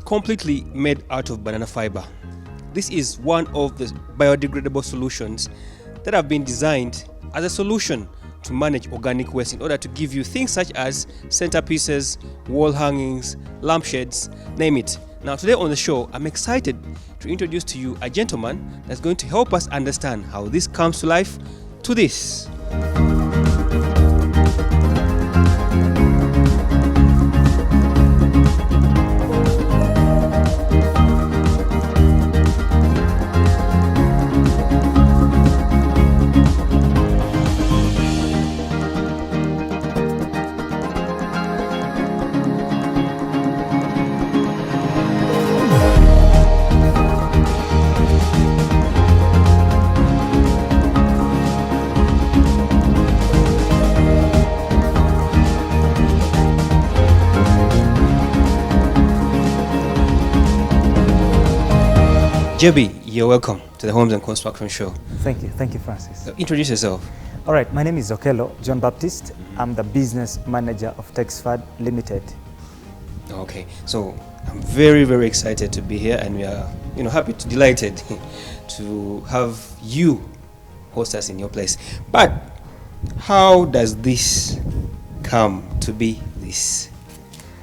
completely made out of banana fiber. This is one of the biodegradable solutions that have been designed as a solution to manage organic waste in order to give you things such as centerpieces, wall hangings, lampshades, name it. Now today on the show, I'm excited to introduce to you a gentleman that's going to help us understand how this comes to life to this. JB, you're welcome to the Homes and Construction Show. Thank you, Francis. So introduce yourself. All right, my name is Okello John Baptist. I'm the business manager of Texfad Limited. Okay, so I'm very, very excited to be here, and we are, delighted to have you host us in your place. But how does this come to be this?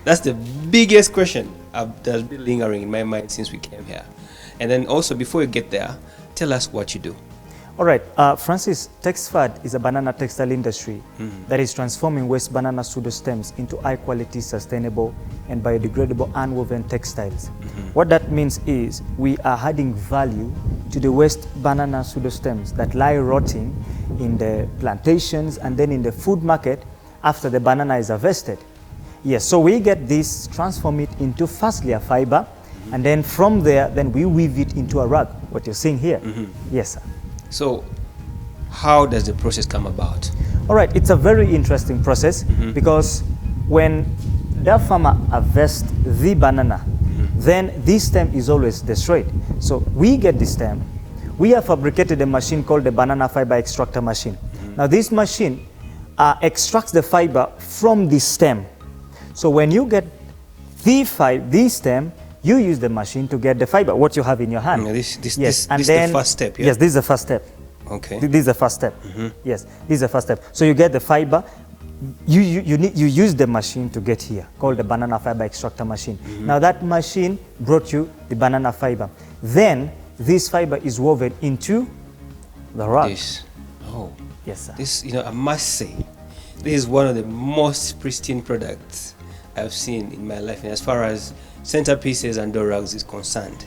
That's the biggest question that's been lingering in my mind since we came here. And then also, before you get there, tell us what you do. All right, Francis, Texfad is a banana textile industry that is transforming waste banana pseudostems into high-quality, sustainable, and biodegradable unwoven textiles. What that means is we are adding value to the waste banana pseudostems that lie rotting in the plantations and then in the food market after the banana is harvested. Yes, so we get this, transform it into firstly a fiber, and then from there, then we weave it into a rug, what you're seeing here. Yes, sir. So how does the process come about? All right, it's a very interesting process because when the farmer harvests the banana, then this stem is always destroyed. So we get the stem. We have fabricated a machine called the banana fiber extractor machine. Now this machine extracts the fiber from the stem. So when you get the stem, you use the machine to get the fiber, what you have in your hand. This is the first step, yeah? Yes, this is the first step. Okay. This is the first step. Yes, this is the first step. So you get the fiber, you use the machine to get here, called the banana fiber extractor machine. Now that machine brought you the banana fiber. Then this fiber is woven into the rug. Yes, sir. This, I must say, this is one of the most pristine products I've seen in my life, and as far as centerpieces and door rugs is concerned.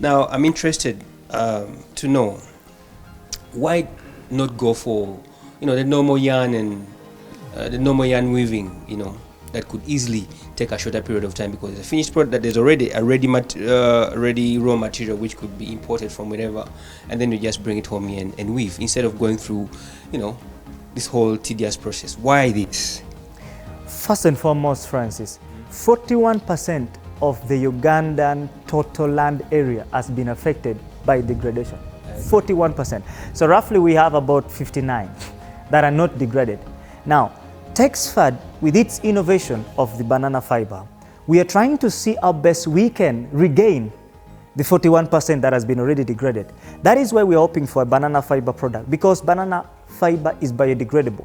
Now, I'm interested to know, why not go for, the normal yarn and the normal yarn weaving, that could easily take a shorter period of time, because it's a finished product that there's already a ready raw material which could be imported from wherever, and then you just bring it home and weave instead of going through, this whole tedious process. Why this? First and foremost, Francis, 41% of the Ugandan total land area has been affected by degradation. 41%. So roughly we have about 59 that are not degraded. Now, Texfad, with its innovation of the banana fiber, we are trying to see how best we can regain the 41% that has been already degraded. That is why we are hoping for a banana fiber product, because banana fiber is biodegradable.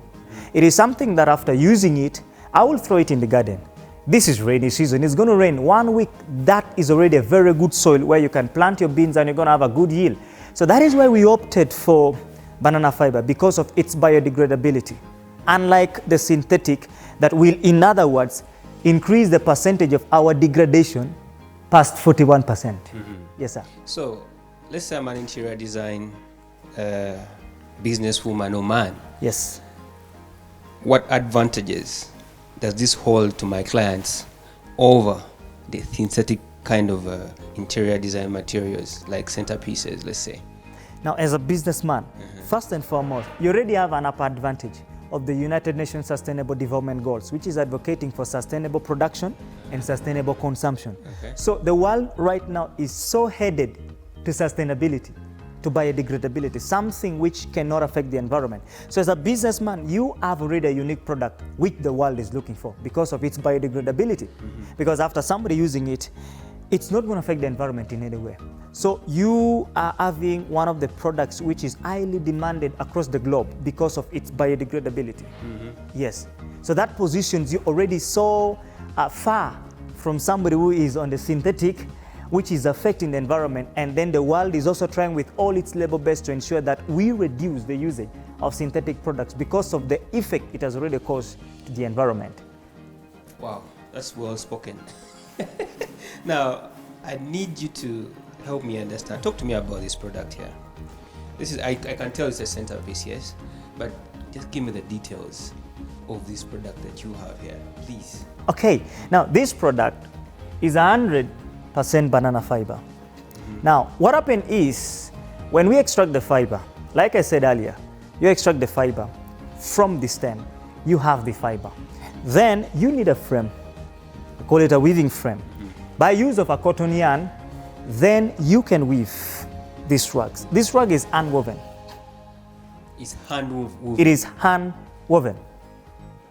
It is something that after using it, I will throw it in the garden. This is rainy season, it's going to rain 1 week. That is already a very good soil where you can plant your beans and you're going to have a good yield. So that is why we opted for banana fiber, because of its biodegradability. Unlike the synthetic that will, in other words, increase the percentage of our degradation past 41%. Yes, sir. So let's say I'm an interior design businesswoman or man. Yes. What advantages does this hold to my clients over the synthetic kind of interior design materials like centerpieces, let's say? Now, as a businessman, first and foremost, you already have an upper advantage of the United Nations Sustainable Development Goals, which is advocating for sustainable production and sustainable consumption. So the world right now is so headed to sustainability, to biodegradability, something which cannot affect the environment. So as a businessman, you have already a unique product which the world is looking for because of its biodegradability. Because after somebody using it, It's not going to affect the environment in any way. So you are having one of the products which is highly demanded across the globe because of its biodegradability. Yes. So that positions you already so far from somebody who is on the synthetic, which is affecting the environment. And then the world is also trying with all its labor base to ensure that we reduce the usage of synthetic products because of the effect it has already caused to the environment. Wow, that's well spoken. Now, I need you to help me understand. Talk to me about this product here. This is, I can tell it's a centerpiece, yes, but just give me the details of this product that you have here, please. Okay, now this product is 100% banana fiber. Now, what happens is, when we extract the fiber, like I said earlier, you extract the fiber from the stem, you have the fiber. Then you need a frame, I call it a weaving frame. By use of a cotton yarn, then you can weave these rugs. This rug is hand woven. It's hand woven? It is hand woven.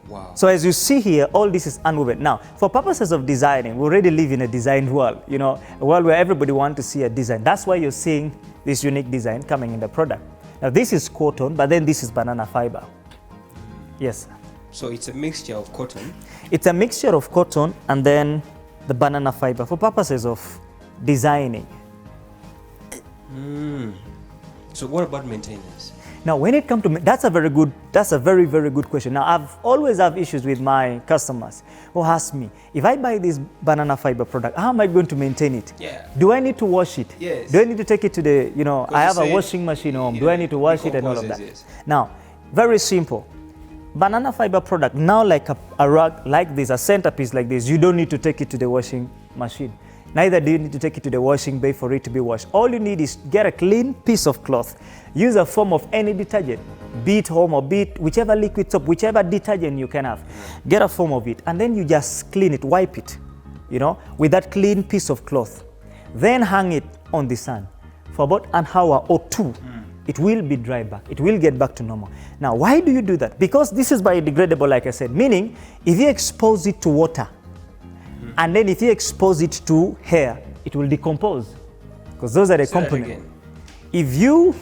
Wow. So as you see here, all this is hand woven. Now, for purposes of designing, we already live in a designed world, you know, a world where everybody wants to see a design. That's why you're seeing this unique design coming in the product. Now, this is cotton, but then this is banana fiber. Yes. So it's a mixture of cotton? It's a mixture of cotton and then the banana fiber for purposes of designing. So what about maintenance? Now, when it comes to, that's a very, very good question. Now, I've always have issues with my customers who ask me, if I buy this banana fiber product, how am I going to maintain it? Yeah. Do I need to wash it? Yes. Do I need to take it to the, you know, I have a washing machine home. Do I need to wash it and all of that? Yes. Now, very simple. Banana fiber product, now like a rug like this, a centerpiece like this, you don't need to take it to the washing machine. Neither do you need to take it to the washing bay for it to be washed. All you need is get a clean piece of cloth. Use a form of any detergent, be it home or be it whichever liquid soap, whichever detergent you can have. Get a form of it and then you just clean it, wipe it, you know, with that clean piece of cloth. Then hang it on the sun for about an hour or two. It will be dry back. It will get back to normal. Now, why do you do that? Because this is biodegradable, like I said, meaning if you expose it to water, and then if you expose it to air, it will decompose, because those are the components. If you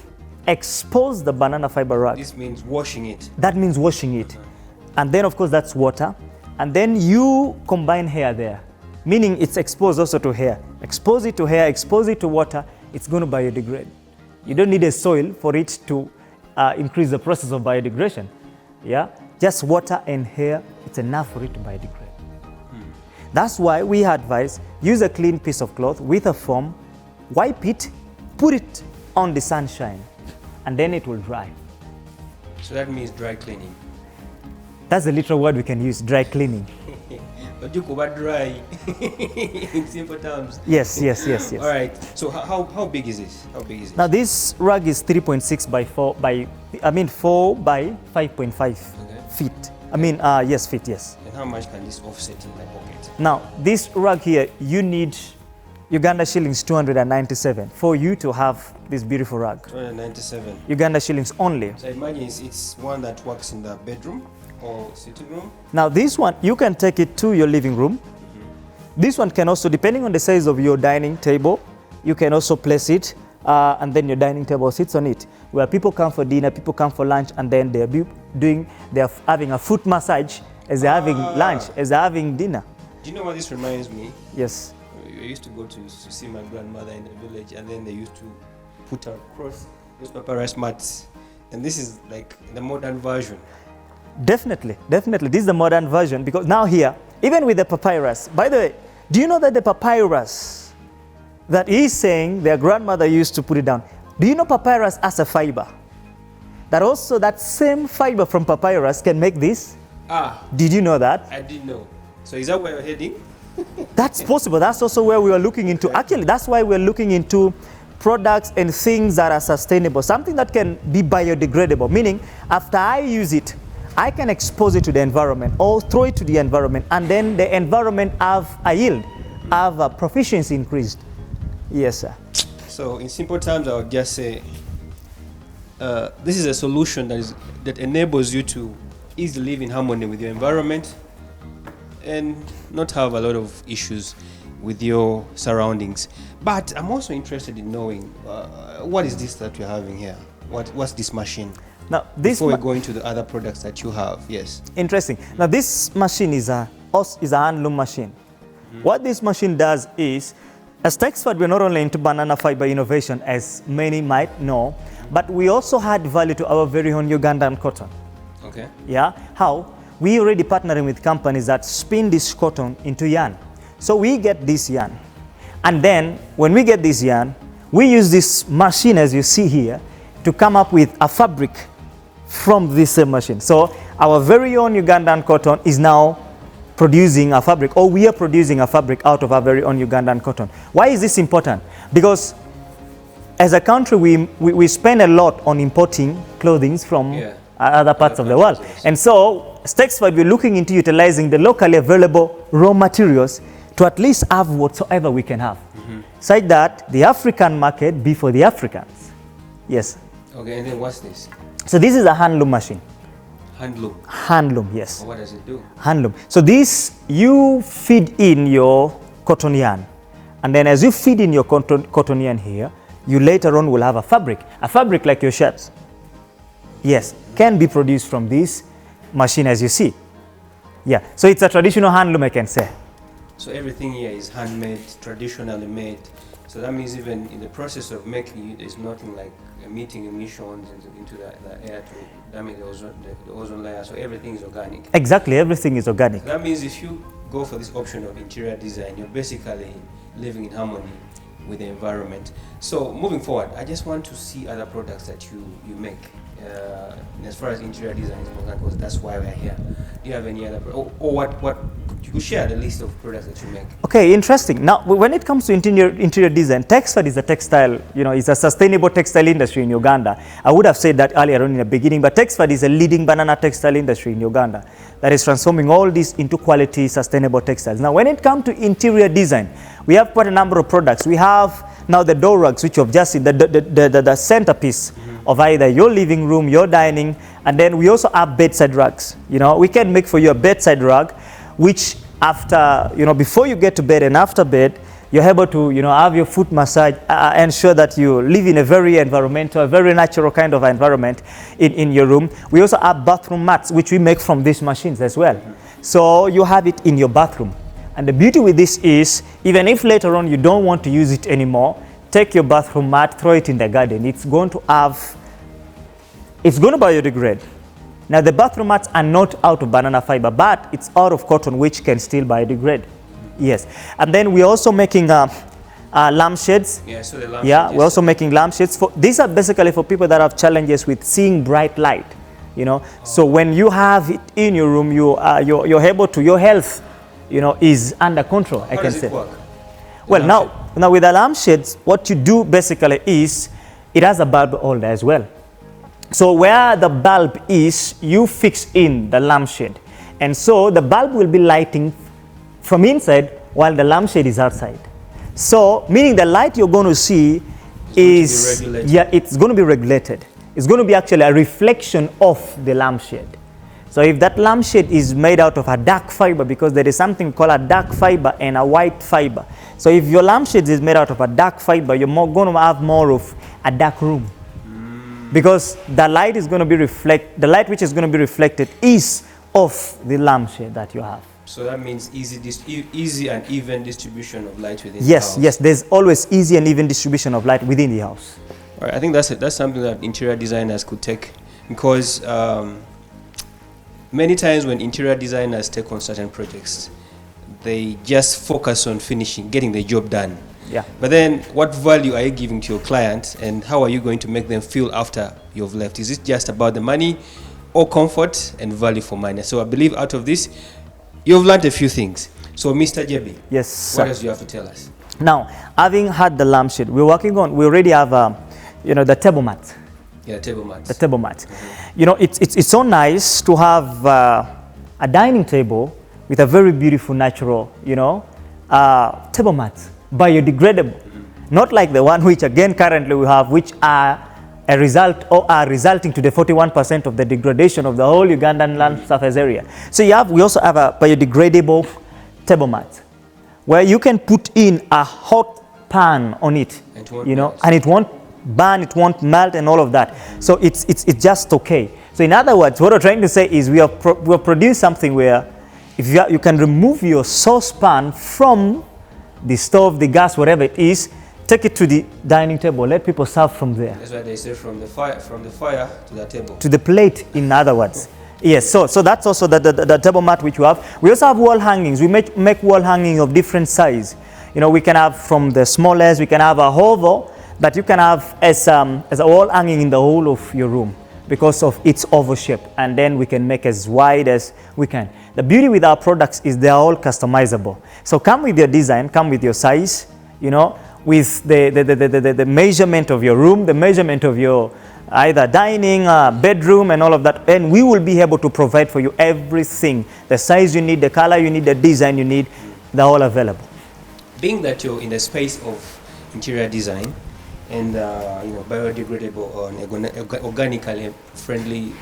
expose the banana fiber rug, this means washing it. That means washing it. And then, of course, that's water. And then you combine hair there, meaning it's exposed also to hair. Expose it to hair, expose it to water, it's going to biodegrade. You don't need a soil for it to increase the process of biodegradation. Yeah, just water and hair, it's enough for it to biodegrade. That's why we advise use a clean piece of cloth with a foam, wipe it, put it on the sunshine, and then it will dry. So that means dry cleaning. That's the literal word we can use, dry cleaning. But you go back dry in simple terms. Yes. All right. So how big is this? How big is it? Now this rug is 3.6 by 4 by 4 by 5.5 feet. Feet, yes. And how much can this offset in my pocket? Now, this rug here, you need Uganda shillings 297 for you to have this beautiful rug. 297. Uganda shillings only. So I imagine it's one that works in the bedroom or sitting room. Now, this one, you can take it to your living room. This one can also, depending on the size of your dining table, you can also place it and then your dining table sits on it. Where people come for dinner, people come for lunch, and then they're having a foot massage as they're having lunch, as they're having dinner. Do you know what this reminds me? Yes. I used to go to see my grandmother in the village, and then they used to put across those papyrus mats. And this is like the modern version. Definitely. This is the modern version, because now here, even with the papyrus, by the way, do you know that the papyrus that he's saying their grandmother used to put it down, do you know papyrus as a fiber? That also that same fiber from papyrus can make this? Did you know that? I didn't know. So is that where you're heading? That's possible. That's also where we are looking into. Actually, that's why we're looking into products and things that are sustainable, something that can be biodegradable, meaning after I use it, I can expose it to the environment or throw it to the environment, and then the environment have a yield, have a proficiency increased. Yes, sir. So in simple terms, I would just say this is a solution that enables you to easily live in harmony with your environment and not have a lot of issues with your surroundings. But I'm also interested in knowing what is this that you're having here? What's this machine? Now, this before we go into the other products that you have, yes. Interesting. Now, this machine is a handloom machine. What this machine does is, as Texford, we're not only into banana fiber innovation, as many might know, but we also add value to our very own Ugandan cotton. Okay. Yeah. How? We already partnering with companies that spin this cotton into yarn. So we get this yarn. And then when we get this yarn, we use this machine, as you see here, to come up with a fabric from this same machine. So our very own Ugandan cotton is now producing a fabric, or we are producing a fabric out of our very own Ugandan cotton. Why is this important? Because as a country, we spend a lot on importing clothing from other parts of the world. Yes. And so, Texford, we're looking into utilizing the locally available raw materials to at least have whatsoever we can have, such that the African market be for the Africans. Yes. Okay, and then what's this? So this is a handloom machine. Handloom? Handloom, yes. What does it do? Handloom. So this, you feed in your cotton yarn. And then as you feed in your cotton yarn here, you later on will have a fabric like your shirts. Yes, can be produced from this machine, as you see. Yeah, so it's a traditional handloom, I can say. So everything here is handmade, traditionally made. So that means even in the process of making it, there's nothing like emitting emissions into the air to damage the ozone layer. So everything is organic. Exactly, everything is organic. So that means if you go for this option of interior design, you're basically living in harmony with the environment. So moving forward, I just want to see other products that you make. As far as interior design is concerned, because that's why we're here. Do you have any other, or what you share the list of products that you make? Okay, interesting. Now, when it comes to interior design, Texford is a textile, it's a sustainable textile industry in Uganda. I would have said that earlier on in the beginning, but Texford is a leading banana textile industry in Uganda that is transforming all this into quality, sustainable textiles. Now, when it comes to interior design, we have quite a number of products. We have now the door rugs, which you've just seen, the centerpiece of either your living room, your dining, and then we also have bedside rugs. We can make for you a bedside rug, which after, before you get to bed and after bed, you're able to, have your foot massage, ensure that you live in a very environmental, a very natural kind of environment in your room. We also have bathroom mats, which we make from these machines as well. So you have it in your bathroom. And the beauty with this is, even if later on you don't want to use it anymore, take your bathroom mat, throw it in the garden. It's going to biodegrade. Now the bathroom mats are not out of banana fiber, but it's out of cotton, which can still biodegrade. Yes. And then we're also making lampshades. Yeah, so the lampshades. Yeah, we're also making lampshades. These are basically for people that have challenges with seeing bright light. So when you have it in your room, you're able to, your health, is under control. How does it work? Well, now with the lampshades, what you do basically is, it has a bulb holder as well. So where the bulb is, you fix in the lampshade. And so the bulb will be lighting from inside while the lampshade is outside. So meaning the light you're going to see it's going to be regulated. It's going to be actually a reflection of the lampshade. So if that lampshade is made out of a dark fiber, because there is something called a dark fiber and a white fiber. So if your lampshade is made out of a dark fiber, you're going to have more of a dark room. Because the light is going to be the light which is going to be reflected is of the lampshade that you have. So that means easy and even distribution of light within the house. Yes, there's always easy and even distribution of light within the house. All right, I think that's something that interior designers could take, because many times when interior designers take on certain projects, they just focus on getting the job done. Yeah. But then what value are you giving to your client, and how are you going to make them feel after you've left? Is it just about the money, or comfort and value for money? So I believe out of this, you've learned a few things. So Mr. JB, yes, sir. What else do you have to tell us? Now, having had the lampshade, we already have, the tablemats. Yeah, tablemats. The tablemats. It's so nice to have a dining table with a very beautiful natural, tablemats, biodegradable. Not like the one which again currently we have, which are a result or are resulting to the 41% of the degradation of the whole Ugandan land surface area. So we also have a biodegradable table mat, where you can put in a hot pan on it, you know, and it won't burn, it won't melt and all of that. So it's just okay. So in other words, what we're trying to say is we have produced something where if you can remove your saucepan from the stove, the gas, whatever it is, take it to the dining table, let people serve from there. That's why they say from the fire to the table. To the plate, in other words. Yes, so that's also the table mat which we have. We also have wall hangings. We make wall hanging of different size. You know, we can have from the smallest, we can have a oval, but you can have as a wall hanging in the whole of your room because of its oval shape, and then we can make as wide as we can. The beauty with our products is they are all customizable. So come with your design, come with your size, you know, with the measurement of your room, the measurement of your either dining, bedroom and all of that, and we will be able to provide for you everything. The size you need, the color you need, the design you need, they're all available. Being that you're in the space of interior design and biodegradable or organically friendly,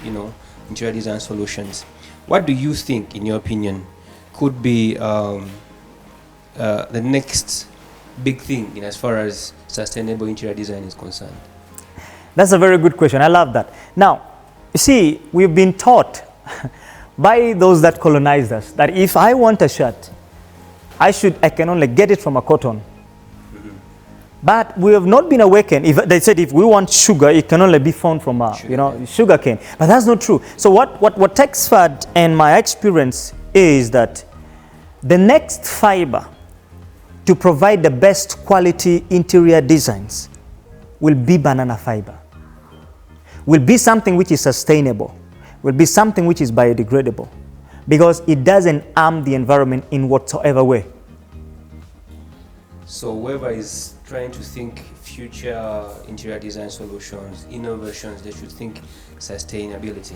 interior design solutions, what do you think, in your opinion, could be the next big thing in as far as sustainable interior design is concerned? That's a very good question. I love that. Now, you see, we've been taught by those that colonized us that if I want a shirt, I can only get it from a cotton. Mm-hmm. But we have not been awakened. If they said if we want sugar, it can only be found from sugar cane. But that's not true. So what Texford and my experience is that the next fiber to provide the best quality interior designs will be banana fiber. Will be something which is sustainable. Will be something which is biodegradable. Because it doesn't harm the environment in whatsoever way. So whoever is trying to think future interior design solutions, innovations, they should think sustainability.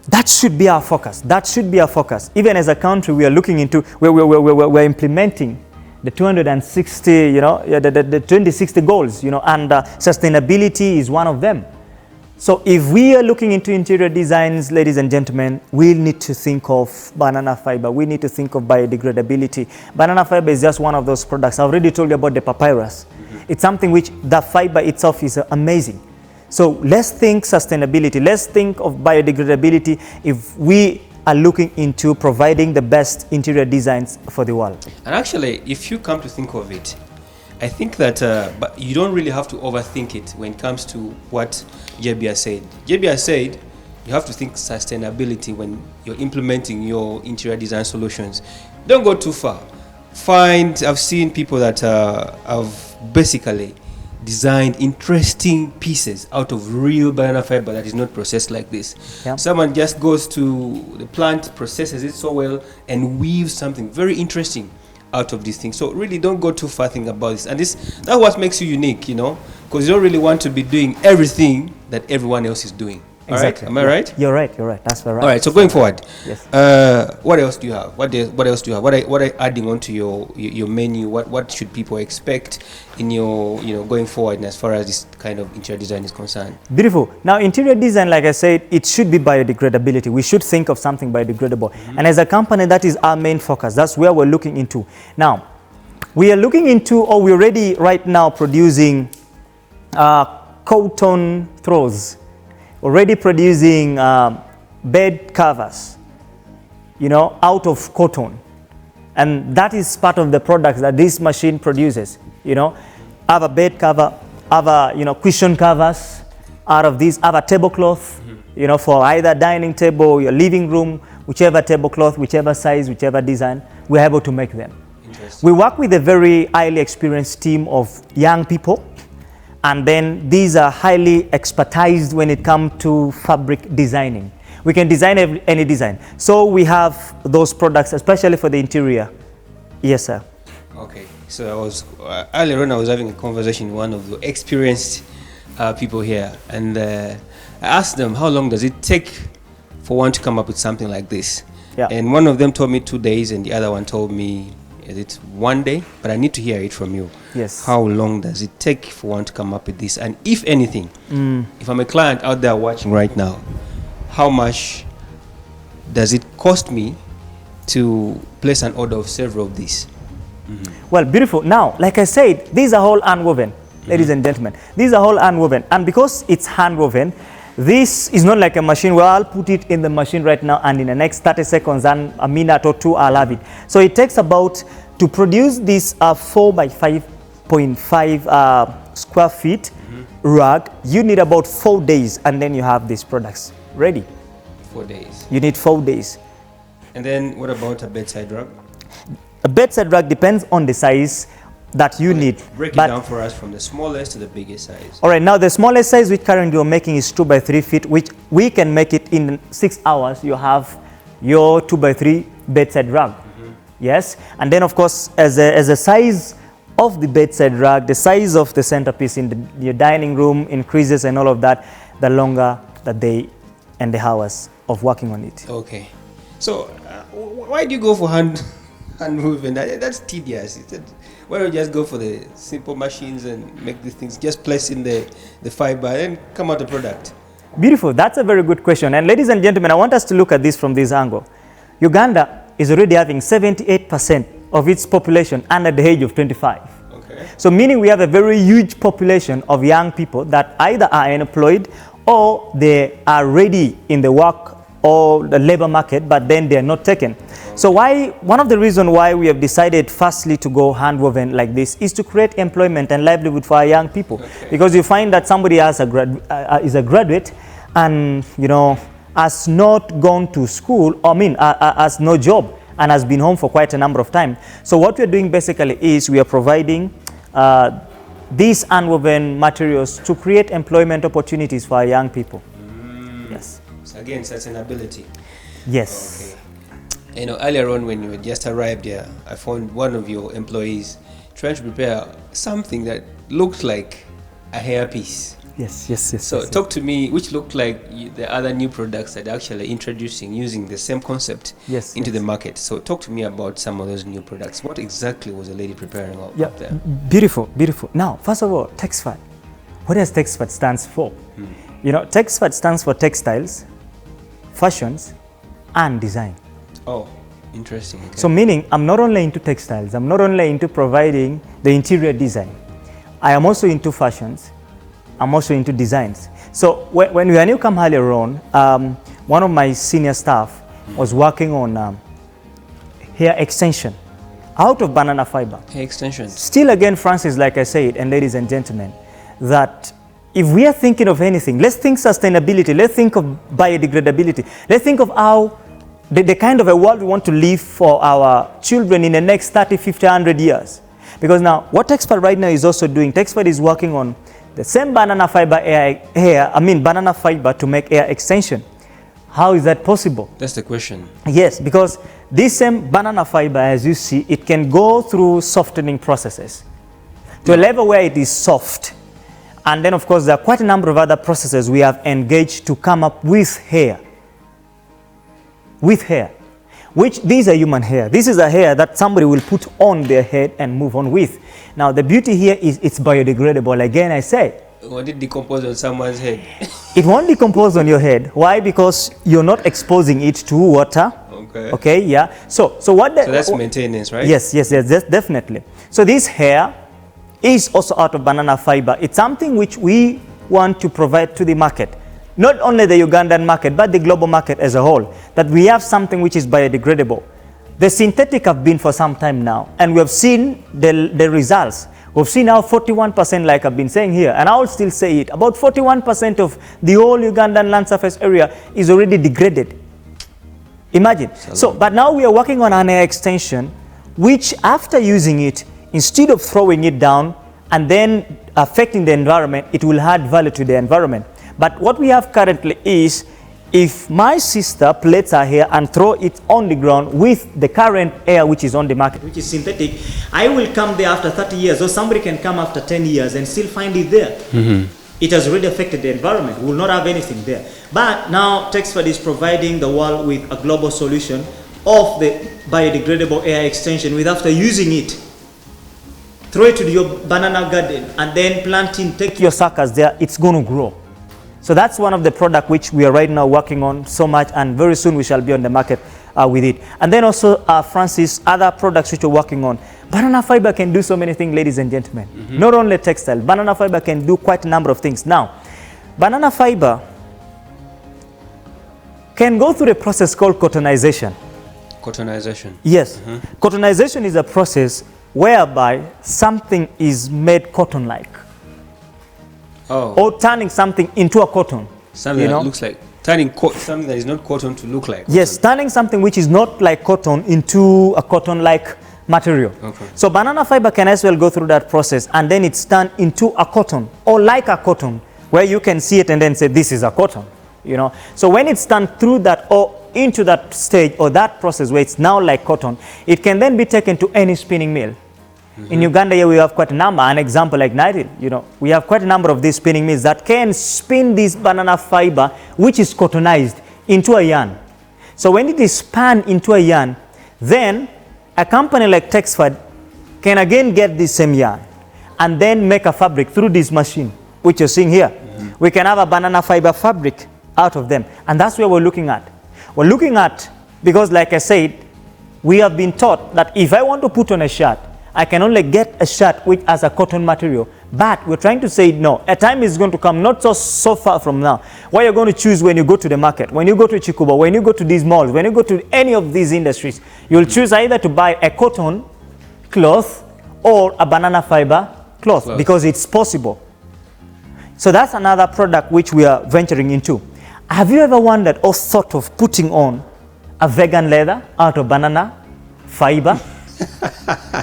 That should be our focus. That should be our focus. Even as a country, we are looking into, we're implementing the 260, the 2060 goals, and sustainability is one of them. So if we are looking into interior designs, ladies and gentlemen, we need to think of banana fiber. We need to think of biodegradability. Banana fiber is just one of those products. I already told you about the papyrus. Mm-hmm. It's something which the fiber itself is amazing. So let's think sustainability. Let's think of biodegradability if we are looking into providing the best interior designs for the world. And actually, if you come to think of it, I think that but you don't really have to overthink it when it comes to what JB has said. JB has said you have to think sustainability when you're implementing your interior design solutions. Don't go too far. I've seen people that have basically designed interesting pieces out of real banana fiber that is not processed like this. Yeah. Someone just goes to the plant, processes it so well, and weaves something very interesting out of this thing. So really don't go too far thinking about this. And that's what makes you unique, because you don't really want to be doing everything that everyone else is doing. Exactly. All right? Am I right? You're right. That's very right. All right. So going forward, yes. What else do you have? What else do you have? What are you adding onto your menu? What should people expect in your going forward, and as far as this kind of interior design is concerned? Beautiful. Now, interior design, like I said, it should be biodegradability. We should think of something biodegradable. Mm-hmm. And as a company, that is our main focus. That's where we're looking into. Now, we are looking into, or we're already right now producing cotton throws. Already producing bed covers, out of cotton. And that is part of the products that this machine produces, Have a bed cover, have a, cushion covers out of these, have a tablecloth, mm-hmm. For either dining table, your living room, whichever tablecloth, whichever size, whichever design, we're able to make them. We work with a very highly experienced team of young people. And then these are highly expertised when it comes to fabric designing. We can design any design. So we have those products, especially for the interior. Yes, sir. Okay. So earlier on, I was having a conversation with one of the experienced people here. And I asked them, how long does it take for one to come up with something like this? Yeah. And one of them told me 2 days, and the other one told me it's 1 day, but I need to hear it from you. Yes. How long does it take for one to come up with this? And if anything, if I'm a client out there watching right now, how much does it cost me to place an order of several of these? Well, beautiful. Now, like I said, these are all hand-woven, ladies and gentlemen. These are all hand-woven. And because it's hand-woven, this is not like a machine where I'll put it in the machine right now and in the next 30 seconds and a minute or two I'll have it. So it takes about, to produce this 4 by 5.5 square feet rug, you need about 4 days, and then you have these products ready. 4 days. You need 4 days. And then what about a bedside rug? A bedside rug depends on the size that you need. Break it down for us from the smallest to the biggest size. All right, now the smallest size which currently you're making is 2 by 3 feet, which we can make it in 6 hours. You have your 2 by 3 bedside rug. Yes, and then of course, as a size of the bedside rug, the size of the centerpiece in your dining room increases and all of that, the longer the day and the hours of working on it. Okay, so why do you go for hand movement? That's tedious. Why don't you just go for the simple machines and make these things, just place in the fiber and come out the product? Beautiful. That's a very good question. And ladies and gentlemen, I want us to look at this from this angle. Uganda is already having 78% of its population under the age of 25. Okay. So meaning we have a very huge population of young people that either are unemployed or they are ready in the work or the labor market, but then they are not taken. So one of the reasons why we have decided firstly to go hand-woven like this is to create employment and livelihood for our young people. Okay. Because you find that somebody is a graduate and, you know, has not gone to school, has no job and has been home for quite a number of time. So what we're doing basically is we are providing these hand-woven materials to create employment opportunities for our young people. Yes. So again, sustainability. Yes. Okay. You know, earlier on when you just arrived here, I found one of your employees trying to prepare something that looked like a hairpiece. Yes. So talk to me, which looked like the other new products that are actually introducing using the same concept into the market. So talk to me about some of those new products. What exactly was the lady preparing up there? Beautiful. Now, first of all, TexFat. What does TexFat stands for? You know, TexFat stands for textiles, fashions, and design. Oh, interesting. Okay. So meaning I'm not only into textiles, I'm not only into providing the interior design. I am also into fashions. I'm also into designs. So when you come earlier on, one of my senior staff was working on hair extension out of banana fiber. Hair extension. Still again, Francis, like I said, and ladies and gentlemen, that if we are thinking of anything, let's think sustainability, let's think of biodegradability, let's think of how the kind of a world we want to live for our children in the next 30, 50, 100 years. Because now, what TexFat right now is also doing, TexFat is working on the same banana fiber banana fiber to make hair extension. How is that possible? That's the question. Yes, because this same banana fiber, as you see, it can go through softening processes to a level where it is soft. And then, of course, there are quite a number of other processes we have engaged to come up with hair. Which these are human hair. This is a hair that somebody will put on their head and move on with. Now, the beauty here is it's biodegradable. Again, I say. Won't it decompose on someone's head? It won't decompose on your head. Why? Because you're not exposing it to water. Okay, yeah. So that's maintenance, right? Yes, definitely. So this hair is also out of banana fiber. It's something which we want to provide to the market. Not only the Ugandan market, but the global market as a whole, that we have something which is biodegradable. The synthetic have been for some time now, and we have seen the results. We've seen now 41%, like I've been saying here, and I will still say it, about 41% of the whole Ugandan land surface area is already degraded. Imagine. So, but now we are working on an hair extension, which after using it, instead of throwing it down and then affecting the environment, it will add value to the environment. But what we have currently is, if my sister plaits her hair and throw it on the ground with the current hair which is on the market, which is synthetic, I will come there after 30 years, or somebody can come after 10 years and still find it there. It has already affected the environment. We will not have anything there. But now TexFat is providing the world with a global solution of the biodegradable hair extension with, after using it, throw it to your banana garden and then planting, take your suckers there, it's going to grow. So that's one of the products which we are right now working on so much, and very soon we shall be on the market with it. And then also, Francis, other products which we're working on, Banana fiber can do so many things, ladies and gentlemen. Not only textile, banana fiber can do quite a number of things. Now, banana fiber can go through a process called cottonization. Cottonization? Yes. Cottonization is a process whereby something is made cotton-like. Or turning something into a cotton. Something that looks like, turning something that is not cotton to look like cotton. Yes, turning something which is not like cotton into a cotton-like material. Okay. So banana fiber can as well go through that process, and then it's turned into a cotton, or like a cotton, where you can see it and then say, this is a cotton. So when it's done through that or into that stage or that process where it's now like cotton, it can then be taken to any spinning mill. In Uganda here we have quite a number. An example like Nile, we have quite a number of these spinning mills that can spin this banana fiber, which is cottonized, into a yarn. So when it is spun into a yarn, then a company like Texford can again get this same yarn and then make a fabric through this machine, which you're seeing here. We can have a banana fiber fabric out of them, and that's where we're looking at. We're looking at, because like I said, we have been taught that if I want to put on a shirt, I can only get a shirt which has a cotton material. But we're trying to say no, a time is going to come, not so far from now, where you're going to choose when you go to the market, when you go to Chikuba, when you go to these malls, when you go to any of these industries, you'll choose either to buy a cotton cloth or a banana fiber cloth, because it's possible. So that's another product which we are venturing into. Have you ever wondered or thought of putting on a vegan leather out of banana fiber?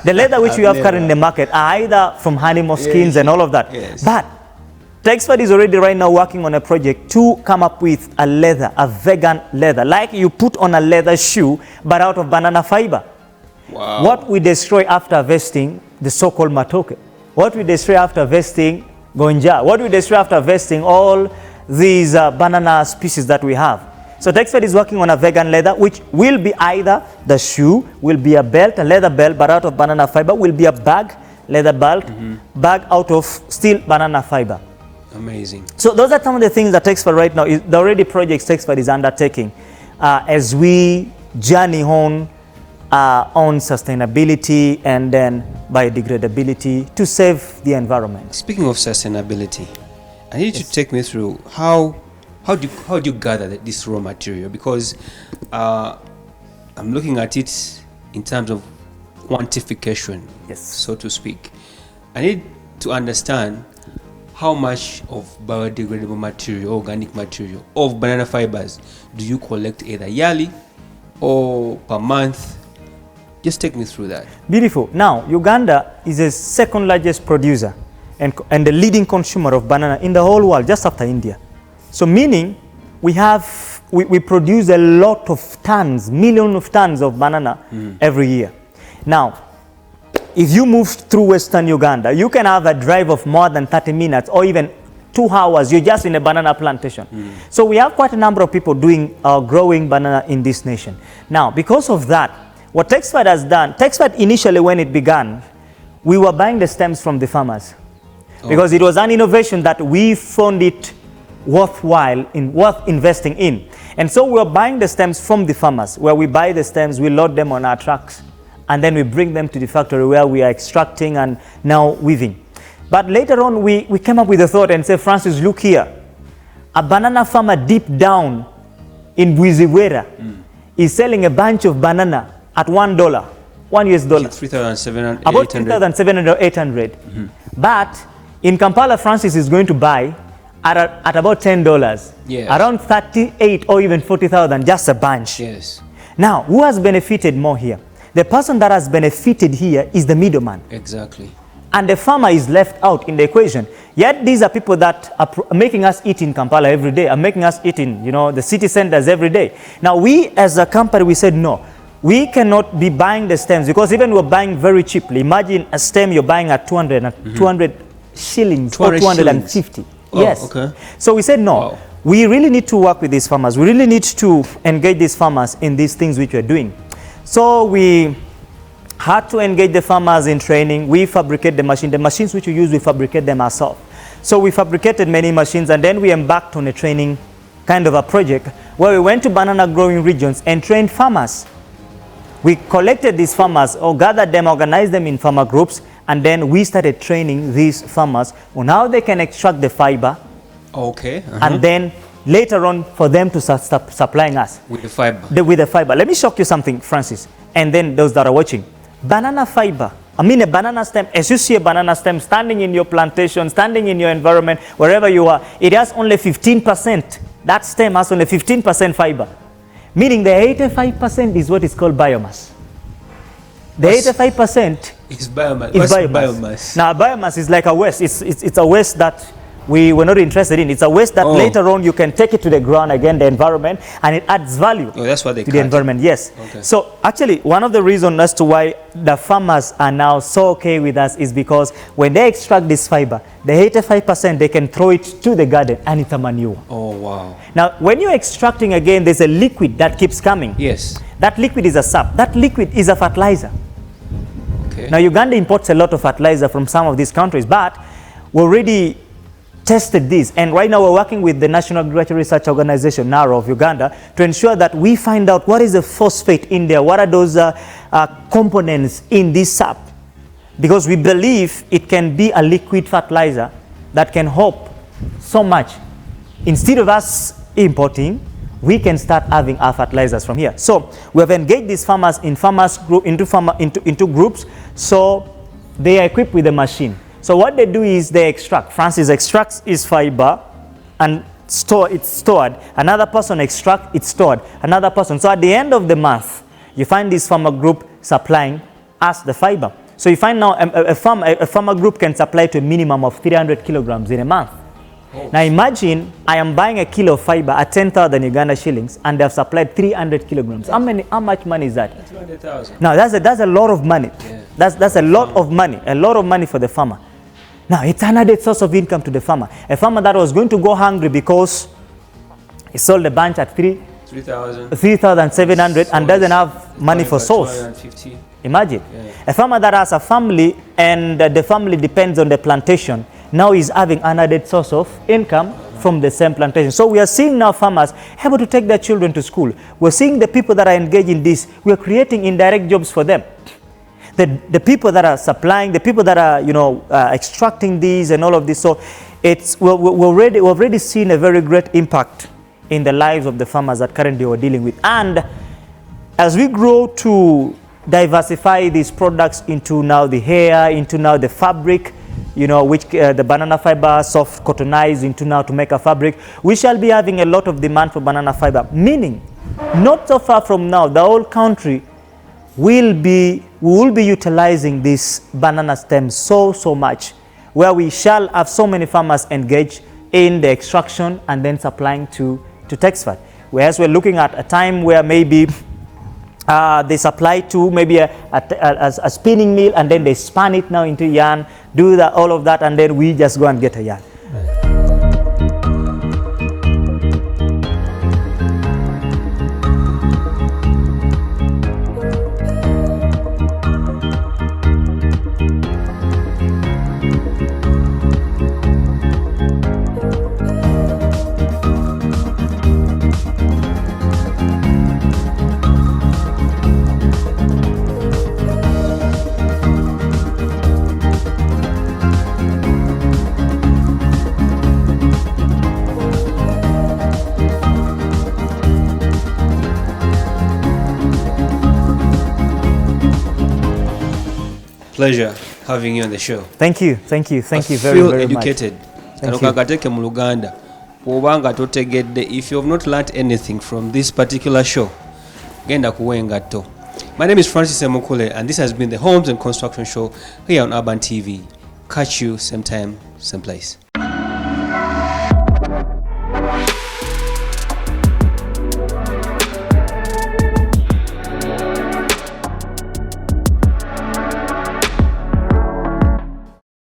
The leather which we have currently in the market are either from animal skins and all of that. Yes. But Texford is already right now working on a project to come up with a leather, a vegan leather, like you put on a leather shoe, but out of banana fiber. Wow. What we destroy after harvesting the so-called matoke, what we destroy after harvesting gonja, what we destroy after harvesting all these banana species that we have. So Texford is working on a vegan leather, which will be either the shoe, will be a belt, a leather belt, but out of banana fiber, will be a bag, leather belt, bag out of still banana fiber. Amazing. So those are some of the things that Texford right now, the already projects Texford is undertaking as we journey on sustainability and then biodegradability to save the environment. Speaking of sustainability, I need you to take me through how do you gather this raw material, because I'm looking at it in terms of quantification, so to speak. I need to understand how much of biodegradable material, organic material, of banana fibers do you collect either yearly or per month? Just take me through that. Beautiful. Now, Uganda is the second largest producer and the leading consumer of banana in the whole world, just after India. So meaning we produce a lot of tons, millions of tons of banana every year. Now, if you move through Western Uganda, you can have a drive of more than 30 minutes or even 2 hours. You're just in a banana plantation. So we have quite a number of people growing banana in this nation. Now, because of that, what Texford has done, Texford initially when it began, we were buying the stems from the farmers. Because it was an innovation that we found it worth investing in. And so we are buying the stems from the farmers, where we buy the stems, we load them on our trucks, and then we bring them to the factory where we are extracting and now weaving. But later on, we came up with a thought and said, Francis, look here. A banana farmer deep down in Bwizibwera is selling a bunch of banana at $1, $1 US. 3,700, about 3,700 or 800. But in Kampala, Francis is going to buy at about $10, around 38 or even 40,000, just a bunch. Yes. Now, who has benefited more here? The person that has benefited here is the middleman. Exactly. And the farmer is left out in the equation. Yet these are people that are making us eat in Kampala every day, are making us eat in the city centers every day. Now, we as a company, we said no. We cannot be buying the stems, because even we're buying very cheaply. Imagine a stem you're buying at 200 shillings or 250. Yes. Okay. So we said no. We really need to work with these farmers. We really need to engage these farmers in these things which we're doing. So we had to engage the farmers in training. We fabricate the machines which we use, we fabricate them ourselves. So we fabricated many machines, and then we embarked on a training kind of a project where we went to banana growing regions and trained farmers We collected these farmers, or gathered them, organized them in farmer groups, and then we started training these farmers on how they can extract the fiber. Okay. And then later on for them to start supplying us with the fiber. With the fiber. Let me shock you something, Francis, and then those that are watching. Banana fiber, I mean a banana stem, as you see a banana stem standing in your plantation, standing in your environment, wherever you are, it has only 15%. That stem has only 15% fiber. Meaning the 85% is what is called biomass. The 85% is biomass. Is biomass. Now biomass is like a waste. It's a waste that we were not interested in. It's a waste that later on you can take it to the ground again, the environment, and it adds value that's what they to the environment. Yes. Okay. So actually, one of the reasons as to why the farmers are now so okay with us is because when they extract this fiber, the 85% they can throw it to the garden and it's a manure. Oh wow. Now when you're extracting again, there's a liquid that keeps coming. Yes. That liquid is a sap. That liquid is a fertilizer. Okay. Now Uganda imports a lot of fertilizer from some of these countries, but we already tested this, and right now we're working with the National Agricultural Research Organization, NARO of Uganda, to ensure that we find out what is the phosphate in there, what are those components in this sap, because we believe it can be a liquid fertilizer that can help so much. Instead of us importing, we can start having our fertilizers from here. So we have engaged these farmers in into groups, so they are equipped with a machine. So what they do is they extract. Francis extracts his fiber and it's stored. Another person extracts, it's stored. Another person. So at the end of the month, you find this farmer group supplying us the fiber. So you find now a farmer group can supply to a minimum of 300 kilograms in a month. Oh. Now imagine I am buying a kilo of fiber at 10,000 Uganda shillings and they have supplied 300 kilograms. How much money is that? 200,000. Now that's a lot of money. Yeah. That's a lot of money for the farmer. Now, it's another source of income to the farmer. A farmer that was going to go hungry because he sold a bunch at 3,700 and doesn't have money for sauce. Imagine. Yeah. A farmer that has a family and the family depends on the plantation, now is having another source of income from the same plantation. So we are seeing now farmers able to take their children to school. We're seeing the people that are engaged in this. We're creating indirect jobs for them. The people that are supplying, the people that are extracting these and all of this. So we've already seen a very great impact in the lives of the farmers that currently we're dealing with. And as we grow to diversify these products into now the hair, into now the fabric, which the banana fiber soft cottonized into now to make a fabric, we shall be having a lot of demand for banana fiber. Meaning, not so far from now, the whole country we will be utilizing this banana stem so much, where we shall have so many farmers engaged in the extraction and then supplying to Texford. Whereas we're looking at a time where maybe they supply to maybe a spinning mill and then they spin it now into yarn, do all of that, and then we just go and get a yarn. Pleasure having you on the show. Thank you very very much. Feel educated. Mu Luganda. If you have not learned anything from this particular show, genda kuwenga to. My name is Francis Emokule and this has been the Homes and Construction Show here on Urban TV. Catch you same time, same place.